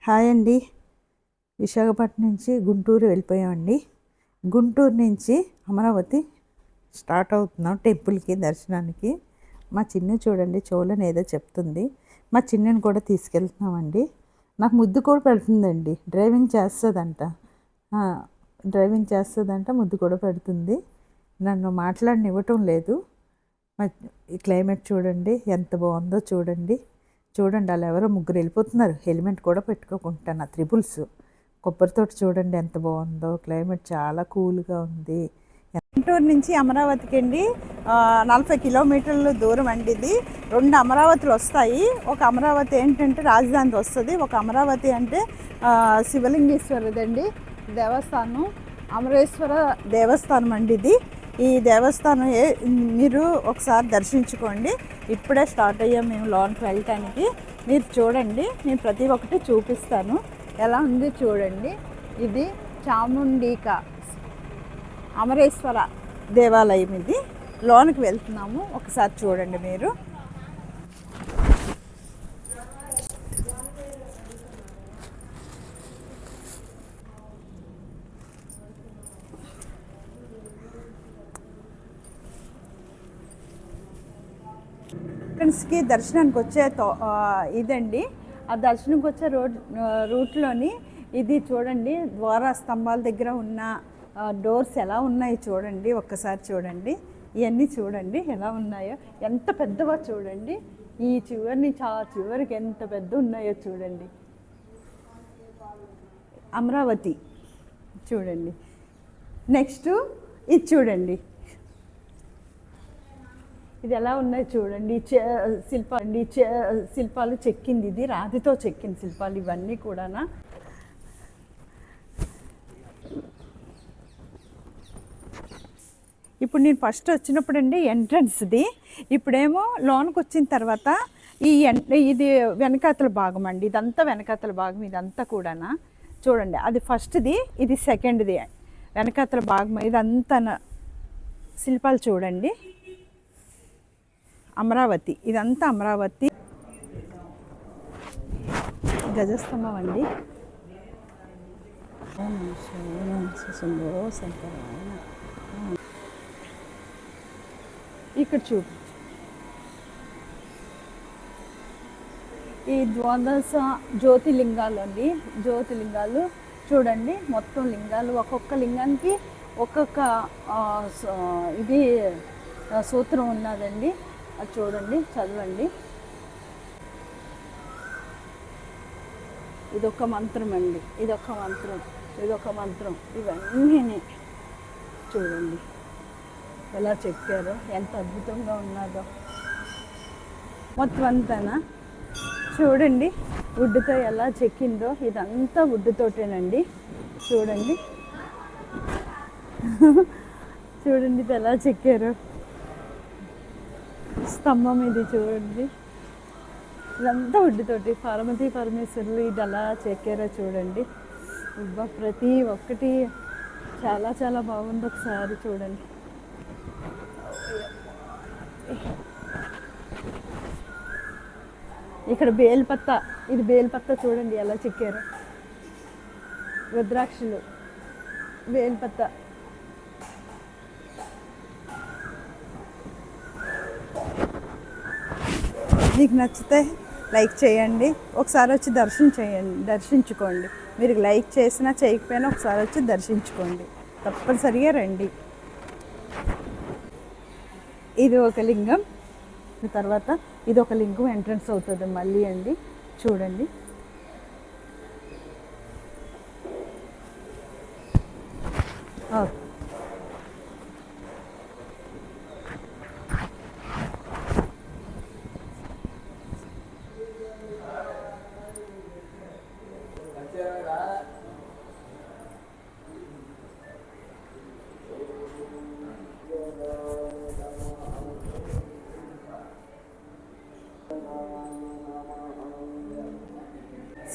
Hi అండి. విశాఖపట్నం నుంచి గుంటూరు వెళ్ళిపోయామండి. గుంటూరు నుంచి అమరావతి స్టార్ట్ అవుతున్నాం టెంపుల్కి దర్శనానికి. మా చిన్న చూడండి చెవులని ఏదో చెప్తుంది. మా చిన్నని కూడా తీసుకెళ్తున్నామండి. నాకు ముద్దు కూడా పెడుతుందండి. డ్రైవింగ్ చేస్తుందంట, ముద్దు కూడా పెడుతుంది. నన్ను మాట్లాడనివ్వటం లేదు. ఈ క్లైమేట్ చూడండి ఎంత బాగుందో చూడండి. వాళ్ళు ఎవరో ముగ్గురు వెళ్ళిపోతున్నారు. హెల్మెట్ కూడా పెట్టుకోకుండా త్రిబుల్స్. కొబ్బరితోటి చూడండి ఎంత బాగుందో. క్లైమేట్ చాలా కూల్గా ఉంది. గుంటూరు నుంచి అమరావతికి అండి 40 కిలోమీటర్ల దూరం అండి. ఇది 2 అమరావతులు వస్తాయి. ఒక అమరావతి ఏంటంటే రాజధాని వస్తుంది. ఒక అమరావతి అంటే శివలింగేశ్వరదండి దేవస్థానం, అమరేశ్వర దేవస్థానం అండి ఇది. ఈ దేవస్థానం మీరు ఒకసారి దర్శించుకోండి. ఇప్పుడే స్టార్ట్ అయ్యాం మేము లోనికి వెళ్ళటానికి. మీరు చూడండి, నేను ప్రతి ఒక్కటి చూపిస్తాను. ఎలా ఉంది చూడండి. ఇది చాముండిక అమరేశ్వర దేవాలయం. ఇది లోనికి వెళ్తున్నాము, ఒకసారి చూడండి మీరు. ఎంట్రన్స్కి దర్శనానికి వచ్చే ఇదండి. ఆ దర్శనంకి వచ్చే రూట్లోని ఇది చూడండి. ద్వార స్తంభాల దగ్గర ఉన్న డోర్స్ ఎలా ఉన్నాయి చూడండి. ఒక్కసారి చూడండి. ఇవన్నీ చూడండి ఎలా ఉన్నాయో. ఎంత పెద్దవో చూడండి. ఈ చివరి నుంచి ఆ చివరికి ఎంత పెద్ద ఉన్నాయో చూడండి. అమరావతి చూడండి. నెక్స్ట్ ఇది చూడండి. ఇది ఎలా ఉన్నాయి చూడండి. శిల్పాలు చెక్కింది. ఇది రాతితో చెక్కిన శిల్పాలు ఇవన్నీ కూడా. ఇప్పుడు నేను ఫస్ట్ వచ్చినప్పుడు అండి ఎంట్రన్స్ది. ఇప్పుడేమో లోనికి వచ్చిన తర్వాత ఇది వెనకాతల భాగం అండి. ఇదంతా వెనకాతల భాగం. ఇదంతా కూడా చూడండి. అది ఫస్ట్ది, ఇది సెకండ్ది. వెనకాతల భాగం ఇదంతా శిల్పాలు చూడండి. అమరావతి, ఇదంతా అమరావతి గజస్తంభం అండి. ఇక్కడ చూడు. ఈ ద్వాదశ జ్యోతిలింగాలు అండి. జ్యోతిలింగాలు చూడండి. మొత్తం లింగాలు, ఒక్కొక్క లింగానికి ఒక్కొక్క ఇది సూత్రం ఉన్నదండి. అది చూడండి, చదవండి. ఇదొక మంత్రం అండి. ఇదొక మంత్రం. ఇవన్నీ చూడండి ఎలా చెక్కారో, ఎంత అద్భుతంగా ఉన్నదో. మొత్తం అంతానా చూడండి. వుడ్తో ఎలా చెక్కిందో. ఇదంతా వుడ్తోటేనండి. చూడండి ఇది ఎలా చెక్కారో. స్తంభం ఇది చూడండి. ఇదంతా వుడ్తోటి. పార్వతీ పరమేశ్వరులు ఇది ఎలా చెక్కారో చూడండి. ప్రతి ఒక్కటి చాలా చాలా బాగుంది. ఒకసారి చూడండి. ఇక్కడ బేల్పత్త, ఇది బేల్పత్త చూడండి ఎలా చెక్కారో. రుద్రాక్షలు, బేల్పత్త. మీకు నచ్చితే లైక్ చేయండి. ఒకసారి వచ్చి దర్శించుకోండి. మీరు లైక్ చేసినా చేయకపోయినా ఒకసారి వచ్చి దర్శించుకోండి. తప్పనిసరిగా రండి. ఇది ఒక లింగం. తర్వాత ఇది ఒక లింగం ఎంట్రన్స్ అవుతుంది మళ్ళీ అండి. చూడండి.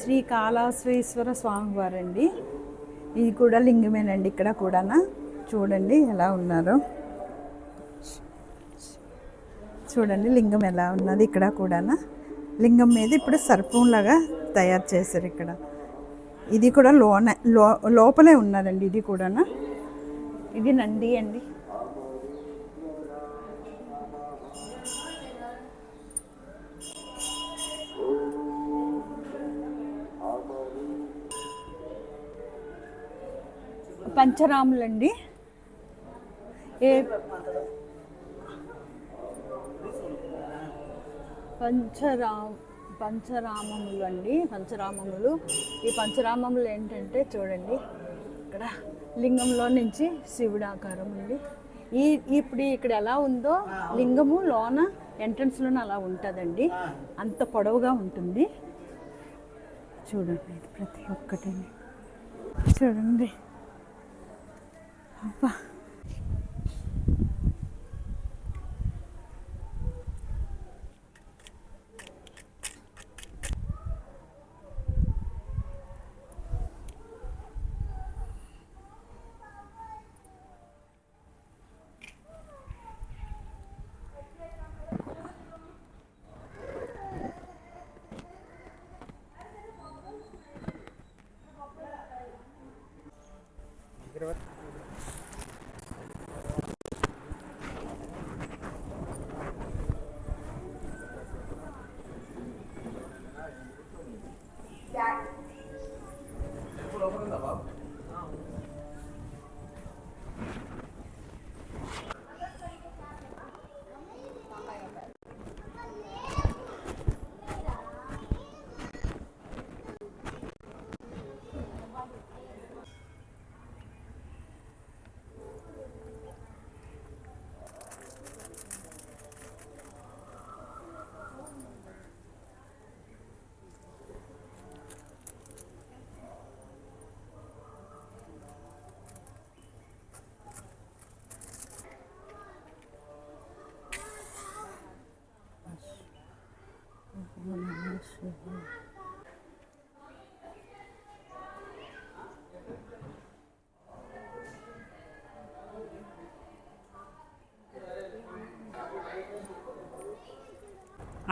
శ్రీకాళహస్తీశ్వర స్వామివారండి. ఇది కూడా లింగమేనండి. ఇక్కడ కూడా చూడండి ఎలా ఉన్నారో. చూడండి లింగం ఎలా ఉన్నది. ఇక్కడ కూడా లింగం మీద ఇప్పుడు సర్పంలాగా తయారు చేశారు. ఇక్కడ ఇది కూడా లోపలే ఉన్నదండి. ఇది కూడా ఇది నంది అండి. పంచరాములండి. పంచరామములు అండి. పంచరామములు. ఈ పంచరామములు ఏంటంటే చూడండి, ఇక్కడ లింగంలో నుంచి శివుడు ఆకారం అండి. ఇప్పుడు ఇక్కడ ఎలా ఉందో లింగము లోన ఎంట్రన్స్లోనే అలా ఉంటుందండి. అంత పొడవుగా ఉంటుంది. చూడండి, ఇది ప్రతి ఒక్కటి చూడండి. అబ్బా,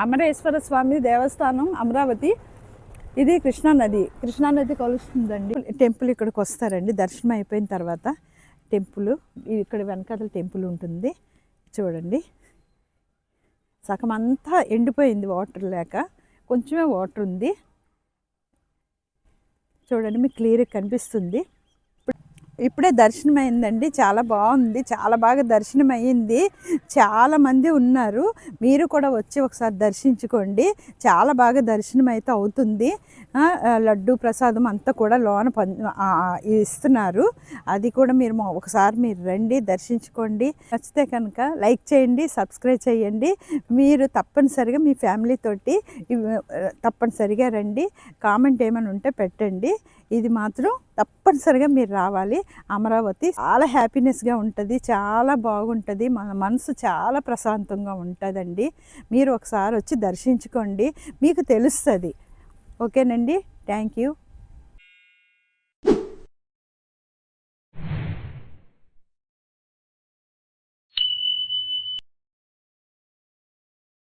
అమరేశ్వర స్వామి దేవస్థానం అమరావతి. ఇది కృష్ణానది కలుస్తుందండి. టెంపుల్ ఇక్కడికి వస్తారండి. దర్శనం అయిపోయిన తర్వాత టెంపుల్ ఇక్కడ వెనకాల టెంపుల్ ఉంటుంది. చూడండి, సగం అంతా ఎండిపోయింది వాటర్ లేక, కొంచెమే వాటర్ ఉంది. చూడండి, మీకు క్లియర్గా కనిపిస్తుంది. ఇప్పుడే దర్శనం అయిందండి. చాలా బాగుంది, చాలా బాగా దర్శనం అయ్యింది. చాలామంది ఉన్నారు. మీరు కూడా వచ్చి ఒకసారి దర్శించుకోండి. చాలా బాగా దర్శనం అయితే అవుతుంది. లడ్డు ప్రసాదం అంతా కూడా లోన ఇస్తున్నారు. అది కూడా మీరు ఒకసారి మీరు రండి, దర్శించుకోండి. నచ్చితే కనుక లైక్ చేయండి, సబ్స్క్రైబ్ చేయండి. మీరు తప్పనిసరిగా మీ ఫ్యామిలీ తోటి తప్పనిసరిగా రండి. కామెంట్ ఏమైనా ఉంటే పెట్టండి. ఇది మాత్రం తప్పనిసరిగా మీరు రావాలి. అమరావతి చాలా హ్యాపీనెస్గా ఉంటుంది, చాలా బాగుంటుంది. మన మనసు చాలా ప్రశాంతంగా ఉంటుందండి. మీరు ఒకసారి వచ్చి దర్శించుకోండి, మీకు తెలుస్తుంది. ఓకేనండి, థ్యాంక్ యూ.